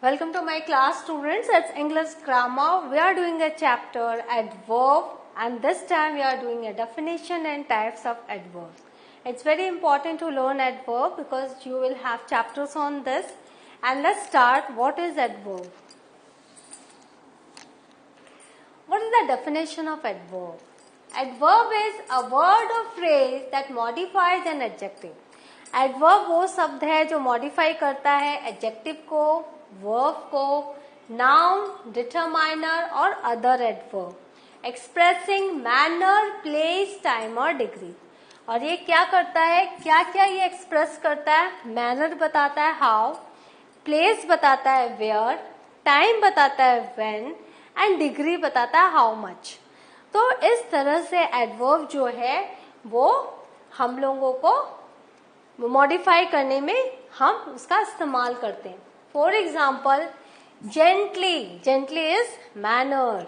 Welcome to my class, students. It's English grammar. We are doing a chapter adverb, and this time we are doing a definition and types of adverbs. It's very important to learn adverb because you will have chapters on this. And let's start. What is adverb? What is the definition of adverb? Adverb is a word or phrase that modifies an adjective. Adverb वो शब्द है जो modify करता है adjective को, verb को, noun, determiner और other adverb, expressing manner, place, time और डिग्री. और ये क्या करता है, क्या क्या ये एक्सप्रेस करता है? मैनर बताता है हाउ, प्लेस बताता है वेयर, टाइम बताता है व्हेन एंड डिग्री बताता है हाउ मच. तो इस तरह से एडवर्ब जो है वो हम लोगों को मॉडिफाई करने में हम उसका इस्तेमाल करते हैं. For example, gently, gently is manner,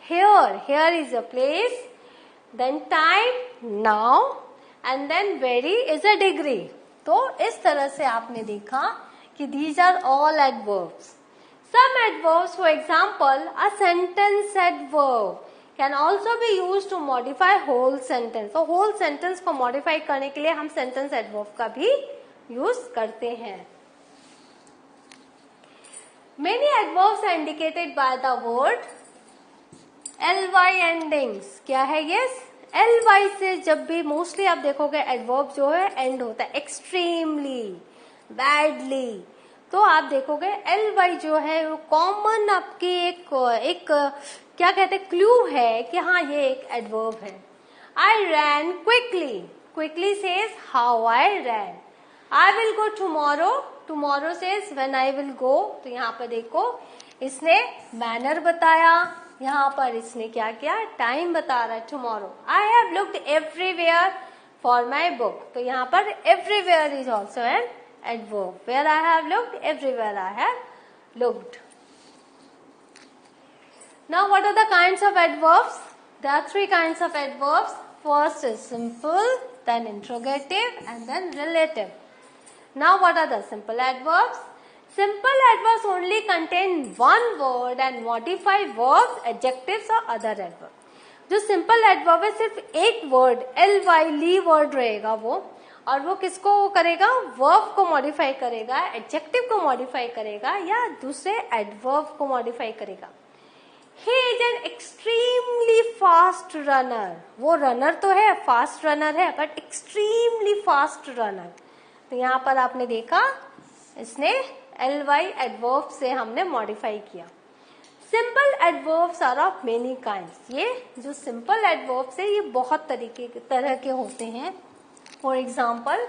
here is a place, then time now and then very is a degree. तो इस तरह से आपने देखा कि these are all adverbs. Some adverbs, for example a sentence adverb can also be used to modify whole sentence. तो whole sentence को modify करने के लिए हम sentence adverb का भी use करते हैं. Many adverbs are indicated by the word ly endings. क्या है ये? ly से जब भी मोस्टली आप देखोगे adverb जो है end होता है. extremely, badly. तो आप देखोगे ly जो है वो कॉमन आपकी एक क्या कहते हैं क्लू है कि हाँ ये एक एडवर्ब है. I ran quickly, quickly says how I ran. I will go tomorrow, tomorrow says when I will go. तो यहाँ पर देखो इसने मैनर बताया, यहाँ पर इसने क्या किया, टाइम बता रहा है tomorrow. I have looked everywhere for my book. तो यहाँ पर everywhere is also an adverb. Where I have looked, everywhere I have looked. Now what are the kinds of adverbs? There are three kinds of adverbs. First is simple, then interrogative and then relative. Now what are the simple adverbs? Simple adverbs only contain one word and modify verbs, adjectives or other adverbs. जो simple adverb है सिर्फ एक word ly word रहेगा वो, और वो किसको करेगा, वर्ब को मॉडिफाई करेगा, एडजेक्टिव को मॉडिफाई करेगा या दूसरे एडवर्ब को मॉडिफाई करेगा. He is an extremely fast runner. वो रनर तो है, फास्ट रनर है, बट एक्सट्रीमली फास्ट रनर. तो यहाँ पर आपने देखा इसने ly एडवर्ब से हमने मॉडिफाई किया. Simple adverbs are of many kinds. ये जो सिंपल एडवर्ब्स है ये बहुत तरह के होते हैं. For example,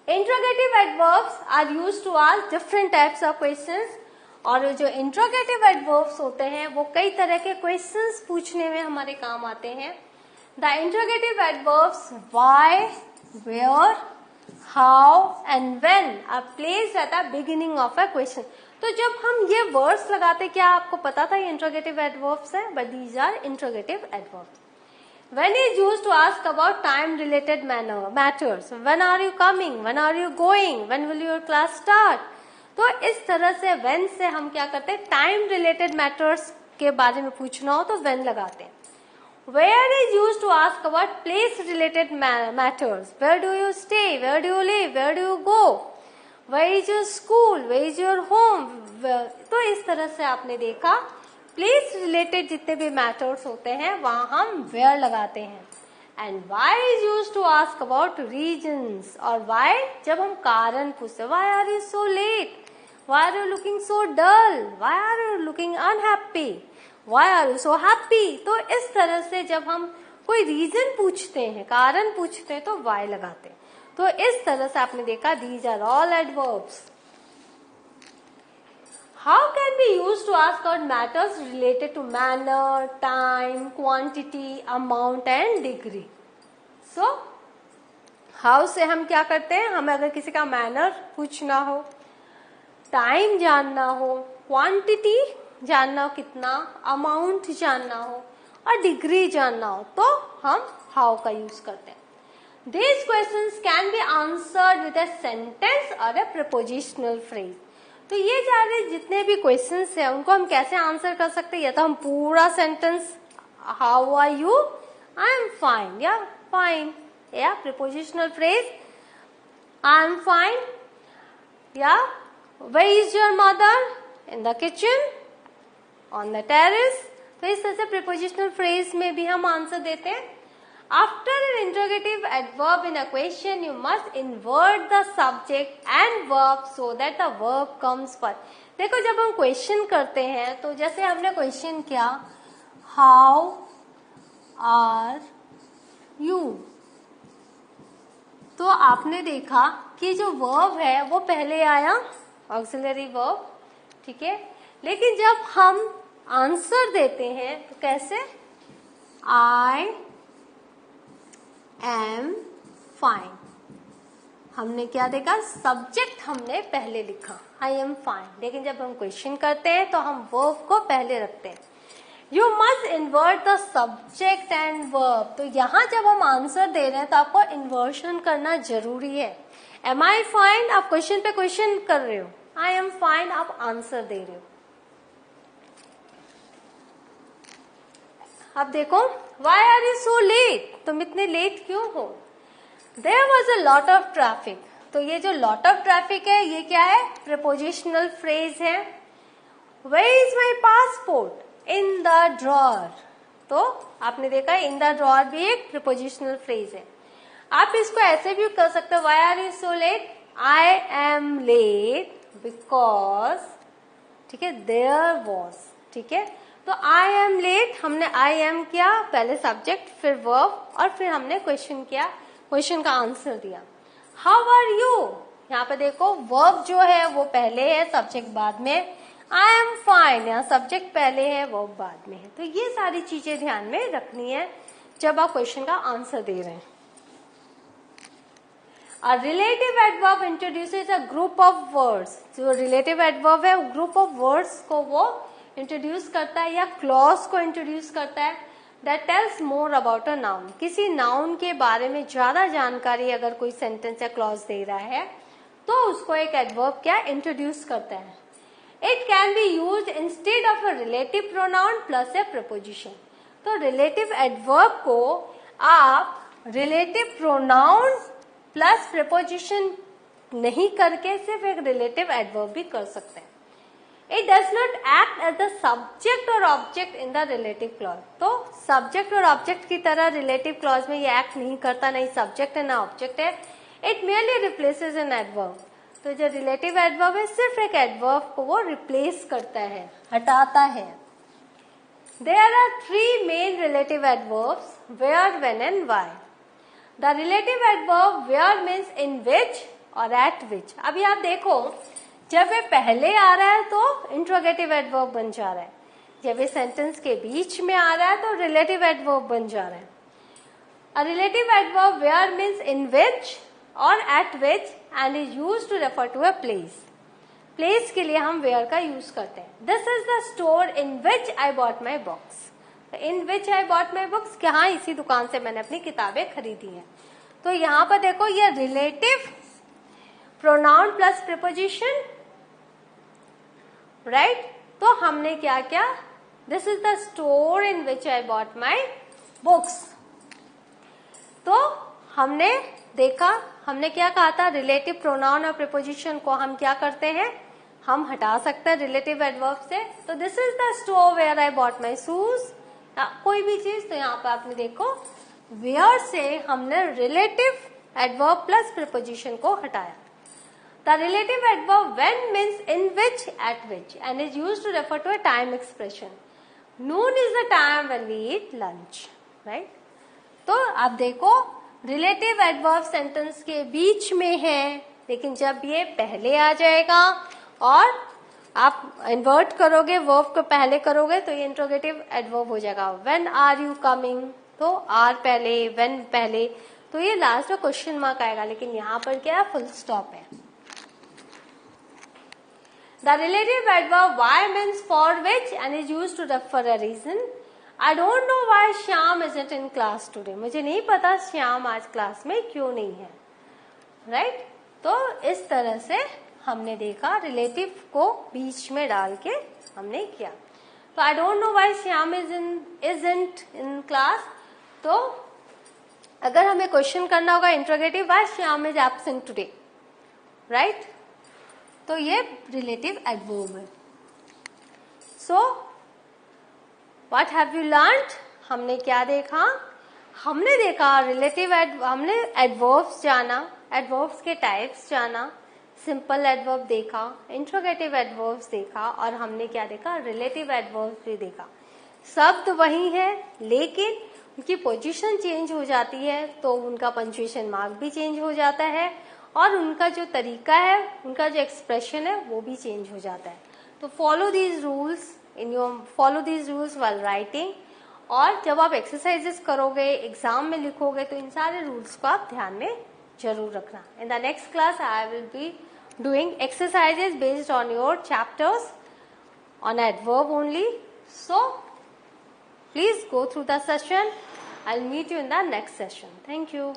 interrogative adverbs are used to ask different types of questions. और जो interrogative adverbs होते हैं वो कई तरह के questions पूछने में हमारे काम आते हैं. The interrogative adverbs why, where, how and when are placed at the beginning of a question. तो जब हम ये words लगाते, क्या आपको पता था ये interrogative adverbs है? But these are interrogative adverbs. When is used to ask about time related matters. When are you coming? When are you going? When will your class start? तो इस तरह से when से हम क्या करते हैं, टाइम रिलेटेड मैटर्स के बारे में पूछना हो तो when लगाते हैं. Where is used to ask about place related matters. Where do you stay? Where do you live? Where do you go? Where is your school? Where is your home? तो इस तरह से आपने देखा प्लेस रिलेटेड जितने भी matters होते हैं वहां हम वेयर लगाते हैं. And why is use to ask about reasons. और वाई जब हम कारण पूछते हैं, why are you so late, why are you looking so dull, why are you looking unhappy, why are you so happy. तो इस तरह से जब हम कोई रीजन पूछते हैं, कारण पूछते हैं, तो वाई लगाते हैं. तो इस तरह से आपने देखा these are all adverbs. How can be used to ask about matters related to manner, time, quantity, amount and degree. So, how से हम क्या करते हैं, हमें अगर किसी का मैनर पूछना हो, टाइम जानना हो, क्वांटिटी जानना हो कितना, अमाउंट जानना हो और डिग्री जानना हो, तो हम हाउ का यूज करते हैं. These questions can be answered with a sentence or a prepositional phrase. तो ये सारे जितने भी क्वेश्चंस हैं उनको हम कैसे आंसर कर सकते हैं? या तो हम पूरा sentence how are you, I am fine, या फाइन, या prepositional phrase I am fine, या where is your mother, in the kitchen, on the terrace. तो इस तरह से प्रीपोजिशनल फ्रेज में भी हम आंसर देते हैं। After an interrogative adverb in a question, you must invert the subject and verb so that the verb comes first. देखो जब हम क्वेश्चन करते हैं तो जैसे हमने क्वेश्चन किया हाउ आर यू, तो आपने देखा कि जो वर्ब है वो पहले आया, ऑक्सिलरी वर्ब, ठीक है। लेकिन जब हम आंसर देते हैं तो कैसे? आई एम फाइन। हमने क्या देखा? सब्जेक्ट हमने पहले लिखा आई एम फाइन, लेकिन जब हम क्वेश्चन करते हैं तो हम वर्ब को पहले रखते हैं। You must invert the subject and verb. तो यहां जब हम आंसर दे रहे हैं तो आपको इन्वर्शन करना जरूरी है। एम आई फाइन, आप क्वेश्चन पे क्वेश्चन कर रहे हो, आई एम फाइन आप आंसर दे रहे हो। अब देखो why are you so late, तुम इतने लेट क्यों हो? There was a lot of traffic. तो ये जो लॉट ऑफ ट्रैफिक है ये क्या है? प्रीपोजिशनल फ्रेज है। Where is my passport, in the drawer. तो आपने देखा इन द ड्रॉअर भी एक प्रीपोजिशनल फ्रेज है। आप इसको ऐसे भी कर सकते हो, why are you so late, I am late because, ठीक है, देयर वॉज, ठीक है। तो आई एम लेट, हमने आई एम किया, पहले सब्जेक्ट फिर वर्ब, और फिर हमने क्वेश्चन किया, क्वेश्चन का आंसर दिया। हाउ आर यू, यहाँ पे देखो वर्ब जो है वो पहले है, सब्जेक्ट बाद में। आई एम फाइन, यहाँ सब्जेक्ट पहले है, वर्ब बाद में है। तो ये सारी चीजें ध्यान में रखनी है जब आप क्वेश्चन का आंसर दे रहे हैं। A relative adverb introduces a group of words. जो relative adverb है ग्रुप ऑफ वर्ड्स को वो इंट्रोड्यूस करता है या क्लॉज को इंट्रोड्यूस करता है। That tells more about a noun. किसी नाउन के बारे में ज्यादा जानकारी अगर कोई सेंटेंस या क्लॉज दे रहा है तो उसको एक एडवर्ब क्या इंट्रोड्यूस करता है। It can be used instead of a relative pronoun plus A preposition. तो रिलेटिव एडवर्ब को आप रिलेटिव प्रोनाउन प्लस प्रपोजिशन नहीं करके सिर्फ एक रिलेटिव एडवर्ब भी कर सकते हैं। It does not act as the subject or object in the relative clause. तो सब्जेक्ट और ऑब्जेक्ट की तरह रिलेटिव क्लॉज में ये एक्ट नहीं करता, नहीं सब्जेक्ट है ना ऑब्जेक्ट है। It merely replaces an adverb. तो जो रिलेटिव एडवर्ब है सिर्फ एक एडवर्ब को वो रिप्लेस करता है, हटाता है। There are three main relative adverbs, where, when and why. The relative adverb where means in which और at which. अभी आप देखो जब ये पहले आ रहा है तो इंट्रोगेटिव एडवर्ब बन जा रहा है, जब ये सेंटेंस के बीच में आ रहा है तो रिलेटिव एडवर्ब बन जा रहा है। A relative adverb where means in which और at which and is used to refer to a place. Place के लिए हम वेयर का यूज करते हैं। This is the store in which I bought my books. In which I bought my books, कहाँ? इसी दुकान से मैंने अपनी किताबें खरीदी हैं। तो यहाँ पर देखो ये relative pronoun plus preposition, right. तो हमने क्या किया? This is the store in which I bought my books. तो हमने देखा, हमने क्या कहा था? रिलेटिव प्रोनाउन और प्रीपोजिशन को हम क्या करते हैं? हम हटा सकते हैं रिलेटिव एडवर्ब से। तो this is the store where I bought my shoes, कोई भी चीज। तो यहाँ पे आपने देखो वेयर से हमने रिलेटिव एडवर्ब प्लस प्रीपोजिशन को हटाया। The relative adverb when means in which, at which, and is used to refer to a time expression. Noon is the time when we eat lunch, right? तो आप देखो relative adverb sentence के बीच में है, लेकिन जब ये पहले आ जाएगा और आप invert करोगे, verb को पहले करोगे तो ये interrogative adverb हो जाएगा। When are you coming? तो are पहले, when पहले, तो ये लास्ट में क्वेश्चन मार्क आएगा, लेकिन यहाँ पर क्या है? फुल स्टॉप है। The relative adverb why means for which and is used to refer a reason. I don't know why Shyam isn't in class today. मुझे नहीं पता श्याम आज क्लास में क्यों नहीं है, right? तो इस तरह से हमने देखा रिलेटिव को बीच में डाल के हमने किया। तो I don't know why Shyam isn't in class. तो अगर हमें क्वेश्चन करना होगा interrogative, why Shyam is absent today, right? तो ये रिलेटिव एडवर्ब है। So what have you learned? हमने क्या देखा? हमने देखा हमने एडवर्ब्स जाना, एडवर्ब्स के टाइप्स जाना, सिंपल एडवर्ब देखा, इंट्रोगेटिव एडवर्ब्स देखा, और हमने क्या देखा? रिलेटिव एडवर्ब्स भी देखा। शब्द वही है लेकिन उनकी पोजीशन चेंज हो जाती है, तो उनका पंक्चुएशन मार्क भी चेंज हो जाता है, और उनका जो तरीका है, उनका जो एक्सप्रेशन है, वो भी चेंज हो जाता है। तो follow these rules while writing. और जब आप एक्सरसाइजेस करोगे, एग्जाम में लिखोगे, तो इन सारे रूल्स को आप ध्यान में जरूर रखना। In the next class I will be doing exercises based on your chapters on adverb only. So please go through the session. I'll meet you in the next session. Thank you.